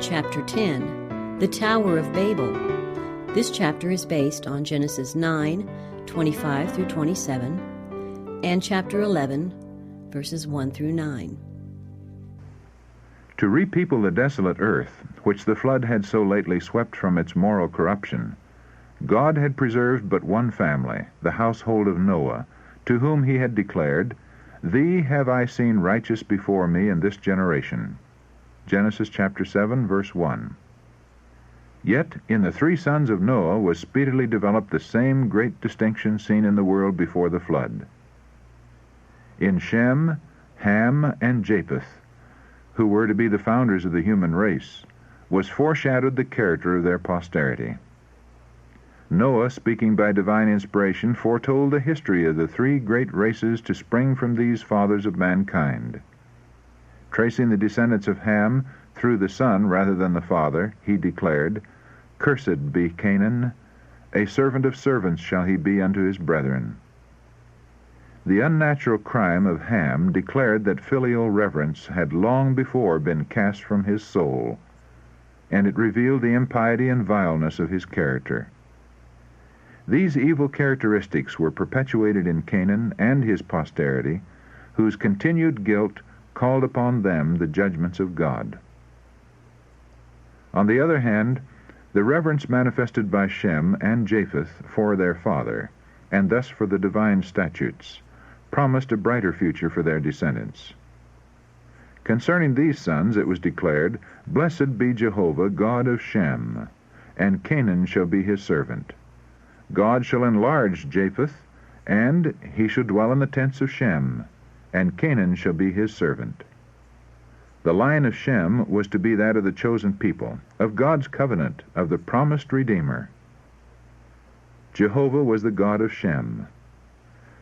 Chapter 10, The Tower of Babel. This chapter is based on Genesis 9, 25 through 27, and chapter 11, verses 1 through 9. To repeople the desolate earth, which the flood had so lately swept from its moral corruption, God had preserved but one family, the household of Noah, to whom he had declared, "Thee have I seen righteous before me in this generation." Genesis chapter 7, verse 1. Yet in the three sons of Noah was speedily developed the same great distinction seen in the world before the flood. In Shem, Ham, and Japheth, who were to be the founders of the human race, was foreshadowed the character of their posterity. Noah, speaking by divine inspiration, foretold the history of the three great races to spring from these fathers of mankind. Tracing the descendants of Ham through the son rather than the father, he declared, "Cursed be Canaan, a servant of servants shall he be unto his brethren." The unnatural crime of Ham declared that filial reverence had long before been cast from his soul, and it revealed the impiety and vileness of his character. These evil characteristics were perpetuated in Canaan and his posterity, whose continued guilt called upon them the judgments of God. On the other hand, the reverence manifested by Shem and Japheth for their father, and thus for the divine statutes, promised a brighter future for their descendants. Concerning these sons it was declared, "Blessed be Jehovah, God of Shem, and Canaan shall be his servant. God shall enlarge Japheth, and he shall dwell in the tents of Shem, and Canaan shall be his servant." The line of Shem was to be that of the chosen people, of God's covenant, of the promised Redeemer. Jehovah was the God of Shem.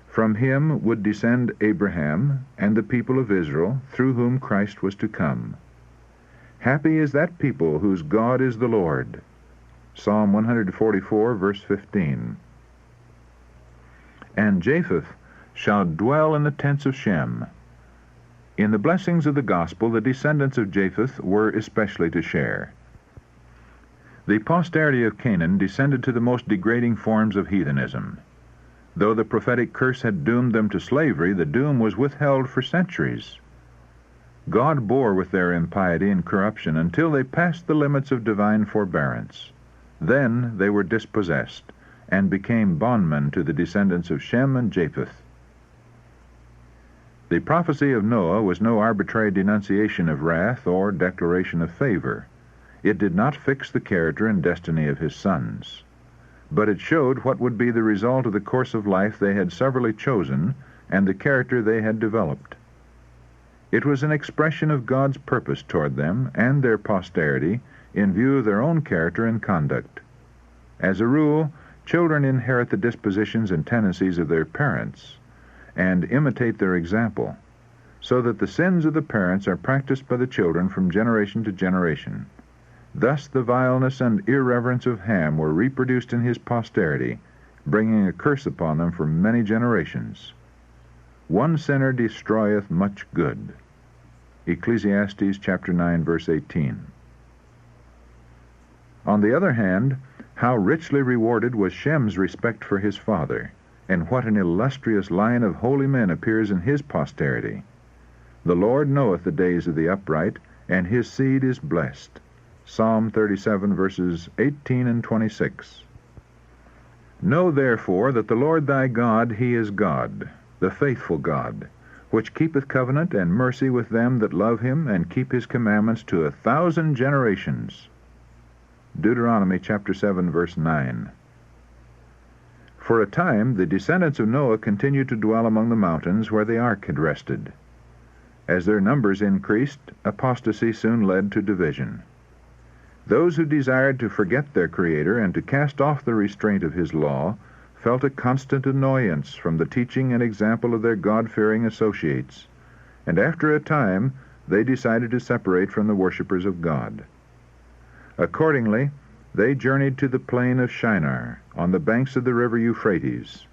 From him would descend Abraham and the people of Israel, through whom Christ was to come. Happy is that people whose God is the Lord. Psalm 144, verse 15. And Japheth shall dwell in the tents of Shem. In the blessings of the gospel, the descendants of Japheth were especially to share. The posterity of Canaan descended to the most degrading forms of heathenism. Though the prophetic curse had doomed them to slavery, the doom was withheld for centuries. God bore with their impiety and corruption until they passed the limits of divine forbearance. Then they were dispossessed, and became bondmen to the descendants of Shem and Japheth. The prophecy of Noah was no arbitrary denunciation of wrath or declaration of favor. It did not fix the character and destiny of his sons, but it showed what would be the result of the course of life they had severally chosen and the character they had developed. It was an expression of God's purpose toward them and their posterity in view of their own character and conduct. As a rule, children inherit the dispositions and tendencies of their parents and imitate their example, so that the sins of the parents are practiced by the children from generation to generation. Thus the vileness and irreverence of Ham were reproduced in his posterity, bringing a curse upon them for many generations. One sinner destroyeth much good. Ecclesiastes chapter 9, verse 18. On the other hand, how richly rewarded was Shem's respect for his father, and what an illustrious line of holy men appears in his posterity. The Lord knoweth the days of the upright, and his seed is blessed. Psalm 37, verses 18 and 26. Know therefore that the Lord thy God, he is God, the faithful God, which keepeth covenant and mercy with them that love him, and keep his commandments to 1,000 generations. Deuteronomy chapter 7, verse 9. For a time the descendants of Noah continued to dwell among the mountains where the ark had rested. As their numbers increased, apostasy soon led to division. Those who desired to forget their Creator and to cast off the restraint of his law felt a constant annoyance from the teaching and example of their God-fearing associates, and after a time they decided to separate from the worshippers of God. Accordingly, they journeyed to the plain of Shinar, on the banks of the river Euphrates.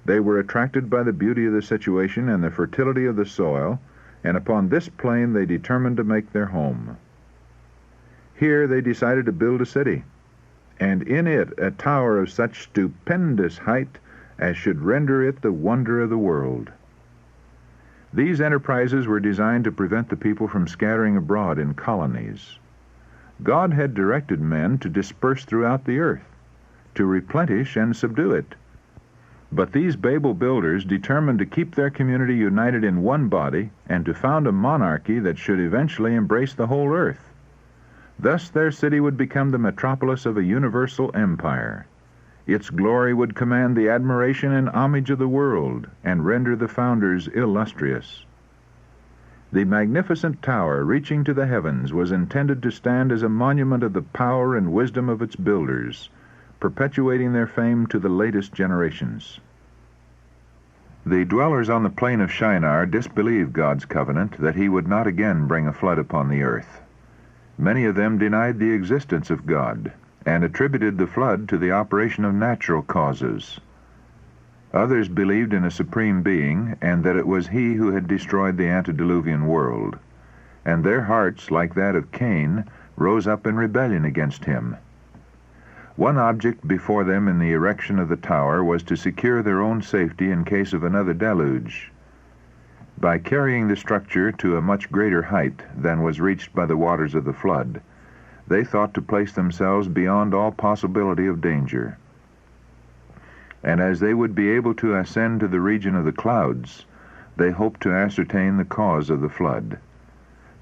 They were attracted by the beauty of the situation and the fertility of the soil, and upon this plain they determined to make their home. Here they decided to build a city, and in it a tower of such stupendous height as should render it the wonder of the world. These enterprises were designed to prevent the people from scattering abroad in colonies. God had directed men to disperse throughout the earth, to replenish and subdue it. But these Babel builders determined to keep their community united in one body and to found a monarchy that should eventually embrace the whole earth. Thus their city would become the metropolis of a universal empire. Its glory would command the admiration and homage of the world and render the founders illustrious. The magnificent tower reaching to the heavens was intended to stand as a monument of the power and wisdom of its builders, perpetuating their fame to the latest generations. The dwellers on the plain of Shinar disbelieved God's covenant that he would not again bring a flood upon the earth. Many of them denied the existence of God and attributed the flood to the operation of natural causes. Others believed in a supreme being and that it was he who had destroyed the antediluvian world, and their hearts, like that of Cain, rose up in rebellion against him. One object before them in the erection of the tower was to secure their own safety in case of another deluge. By carrying the structure to a much greater height than was reached by the waters of the flood, they thought to place themselves beyond all possibility of danger. And as they would be able to ascend to the region of the clouds, they hoped to ascertain the cause of the flood.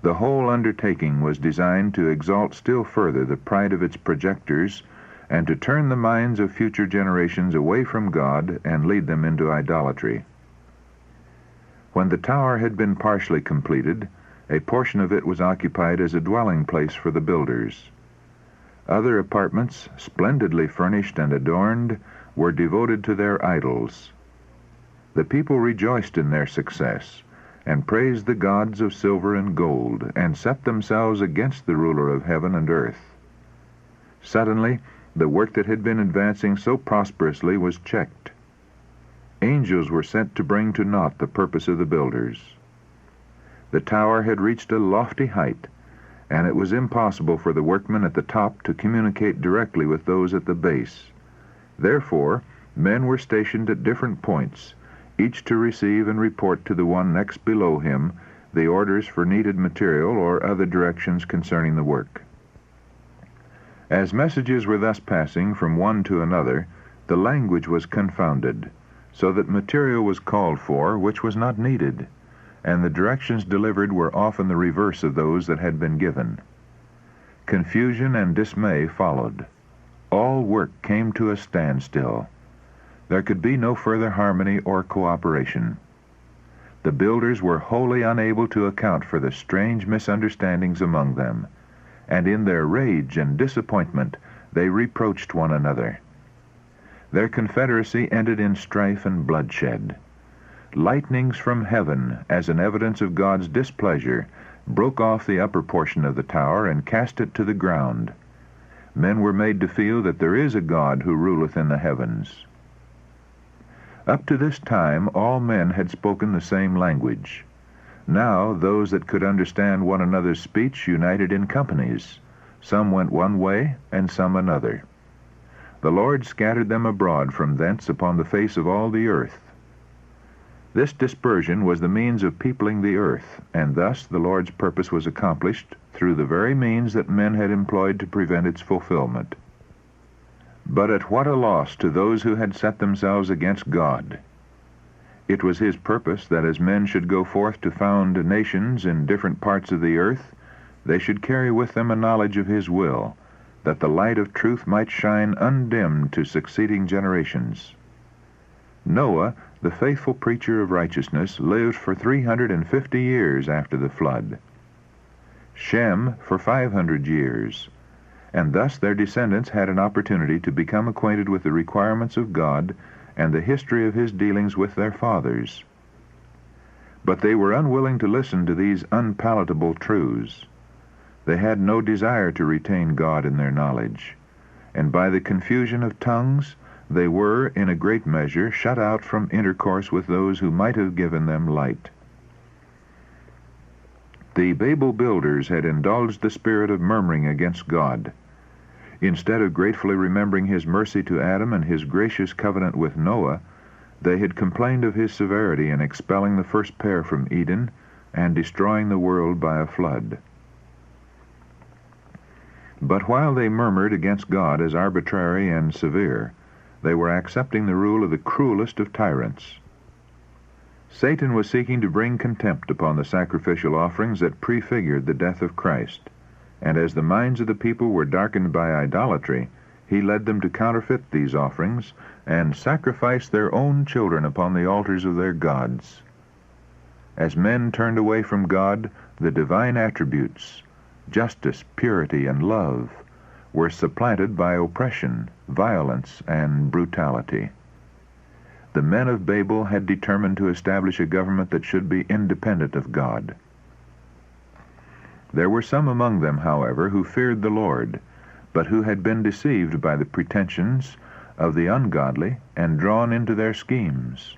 The whole undertaking was designed to exalt still further the pride of its projectors and to turn the minds of future generations away from God and lead them into idolatry. When the tower had been partially completed, a portion of it was occupied as a dwelling place for the builders. Other apartments, splendidly furnished and adorned, were devoted to their idols. The people rejoiced in their success, and praised the gods of silver and gold, and set themselves against the ruler of heaven and earth. Suddenly, the work that had been advancing so prosperously was checked. Angels were sent to bring to naught the purpose of the builders. The tower had reached a lofty height, and it was impossible for the workmen at the top to communicate directly with those at the base. Therefore, men were stationed at different points, each to receive and report to the one next below him the orders for needed material or other directions concerning the work. As messages were thus passing from one to another, the language was confounded, so that material was called for which was not needed, and the directions delivered were often the reverse of those that had been given. Confusion and dismay followed. All work came to a standstill. There could be no further harmony or cooperation. The builders were wholly unable to account for the strange misunderstandings among them, and in their rage and disappointment they reproached one another. Their confederacy ended in strife and bloodshed. Lightnings from heaven, as an evidence of God's displeasure, broke off the upper portion of the tower and cast it to the ground. Men were made to feel that there is a God who ruleth in the heavens. Up to this time all men had spoken the same language. Now those that could understand one another's speech united in companies. Some went one way, and some another. The Lord scattered them abroad from thence upon the face of all the earth. This dispersion was the means of peopling the earth, and thus the Lord's purpose was accomplished through the very means that men had employed to prevent its fulfillment. But at what a loss to those who had set themselves against God! It was his purpose that as men should go forth to found nations in different parts of the earth, they should carry with them a knowledge of his will, that the light of truth might shine undimmed to succeeding generations. Noah, the faithful preacher of righteousness, lived for 350 years after the flood. Shem for 500 years, and thus their descendants had an opportunity to become acquainted with the requirements of God and the history of his dealings with their fathers. But they were unwilling to listen to these unpalatable truths. They had no desire to retain God in their knowledge, and by the confusion of tongues they were, in a great measure, shut out from intercourse with those who might have given them light. The Babel builders had indulged the spirit of murmuring against God. Instead of gratefully remembering his mercy to Adam and his gracious covenant with Noah, they had complained of his severity in expelling the first pair from Eden and destroying the world by a flood. But while they murmured against God as arbitrary and severe, they were accepting the rule of the cruelest of tyrants. Satan was seeking to bring contempt upon the sacrificial offerings that prefigured the death of Christ, and as the minds of the people were darkened by idolatry, he led them to counterfeit these offerings and sacrifice their own children upon the altars of their gods. As men turned away from God, the divine attributes, justice, purity, and love, were supplanted by oppression, violence, and brutality. The men of Babel had determined to establish a government that should be independent of God. There were some among them, however, who feared the Lord, but who had been deceived by the pretensions of the ungodly and drawn into their schemes.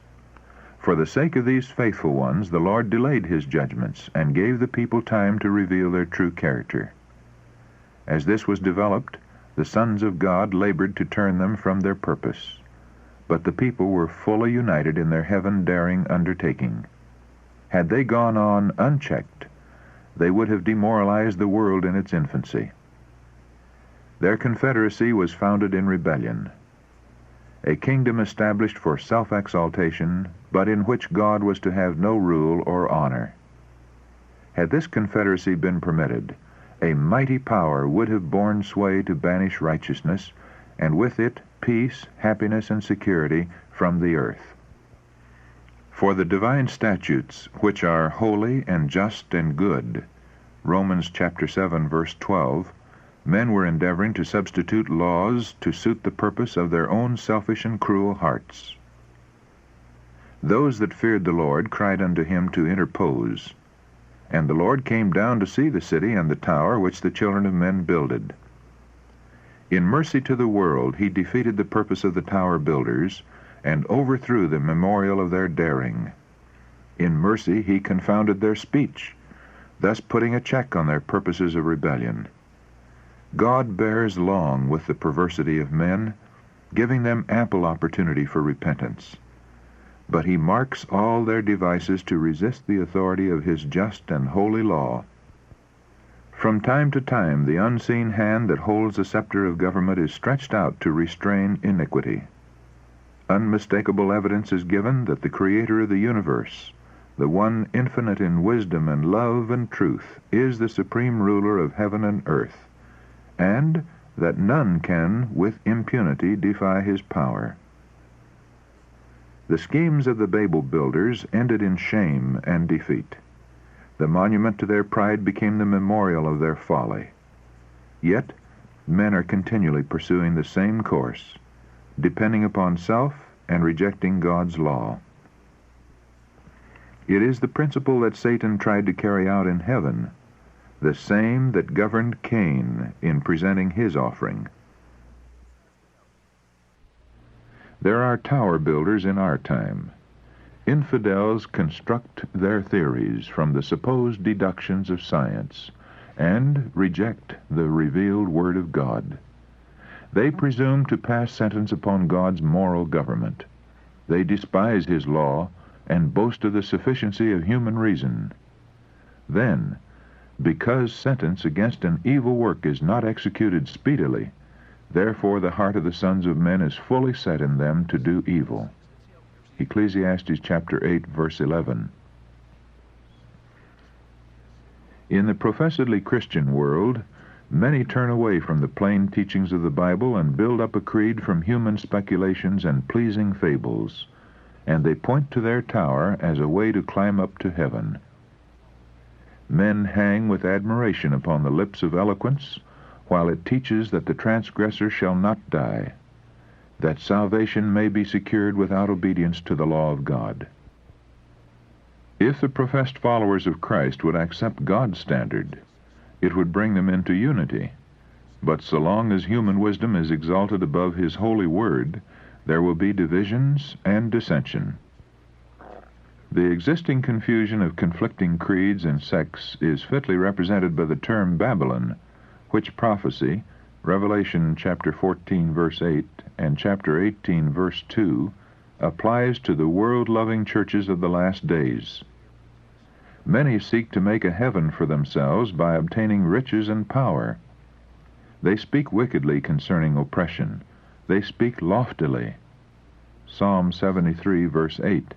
For the sake of these faithful ones, the Lord delayed his judgments and gave the people time to reveal their true character. As this was developed, the sons of God labored to turn them from their purpose, but the people were fully united in their heaven-daring undertaking. Had they gone on unchecked, they would have demoralized the world in its infancy. Their confederacy was founded in rebellion, a kingdom established for self-exaltation, but in which God was to have no rule or honor. Had this confederacy been permitted, a mighty power would have borne sway to banish righteousness, and with it peace, happiness, and security from the earth. For the divine statutes, which are holy and just and good, Romans chapter 7, verse 12, men were endeavoring to substitute laws to suit the purpose of their own selfish and cruel hearts. Those that feared the Lord cried unto him to interpose, and the Lord came down to see the city and the tower which the children of men builded. In mercy to the world he defeated the purpose of the tower builders, and overthrew the memorial of their daring. In mercy he confounded their speech, thus putting a check on their purposes of rebellion. God bears long with the perversity of men, giving them ample opportunity for repentance. But he marks all their devices to resist the authority of his just and holy law. From time to time the unseen hand that holds the scepter of government is stretched out to restrain iniquity. Unmistakable evidence is given that the Creator of the universe, the one infinite in wisdom and love and truth, is the supreme ruler of heaven and earth, and that none can with impunity defy his power. The schemes of the Babel builders ended in shame and defeat. The monument to their pride became the memorial of their folly. Yet men are continually pursuing the same course, depending upon self and rejecting God's law. It is the principle that Satan tried to carry out in heaven, the same that governed Cain in presenting his offering. There are tower builders in our time. Infidels construct their theories from the supposed deductions of science and reject the revealed Word of God. They presume to pass sentence upon God's moral government. They despise his law and boast of the sufficiency of human reason. Then, because sentence against an evil work is not executed speedily, therefore the heart of the sons of men is fully set in them to do evil. Ecclesiastes chapter 8, verse 11. In the professedly Christian world, many turn away from the plain teachings of the Bible and build up a creed from human speculations and pleasing fables, and they point to their tower as a way to climb up to heaven. Men hang with admiration upon the lips of eloquence, while it teaches that the transgressor shall not die, that salvation may be secured without obedience to the law of God. If the professed followers of Christ would accept God's standard, it would bring them into unity. But so long as human wisdom is exalted above his holy word, there will be divisions and dissension. The existing confusion of conflicting creeds and sects is fitly represented by the term Babylon, which prophecy, Revelation chapter 14, verse 8, and chapter 18, verse 2, applies to the world-loving churches of the last days. Many seek to make a heaven for themselves by obtaining riches and power. They speak wickedly concerning oppression. They speak loftily. Psalm 73, verse 8,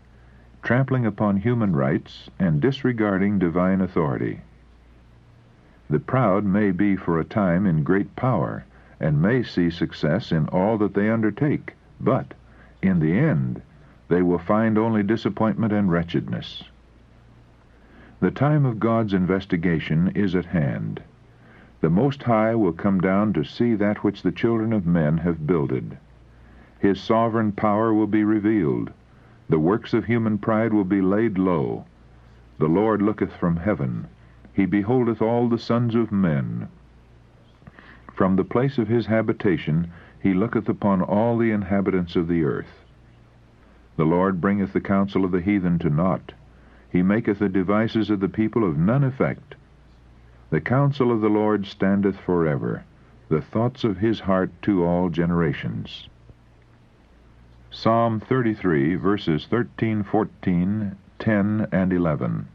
trampling upon human rights and disregarding divine authority. The proud may be for a time in great power, and may see success in all that they undertake, but, in the end, they will find only disappointment and wretchedness. The time of God's investigation is at hand. The Most High will come down to see that which the children of men have builded. His sovereign power will be revealed. The works of human pride will be laid low. The Lord looketh from heaven. He beholdeth all the sons of men. From the place of his habitation he looketh upon all the inhabitants of the earth. The Lord bringeth the counsel of the heathen to naught. He maketh the devices of the people of none effect. The counsel of the Lord standeth forever, the thoughts of his heart to all generations. Psalm 33, verses 13, 14, 10, and 11.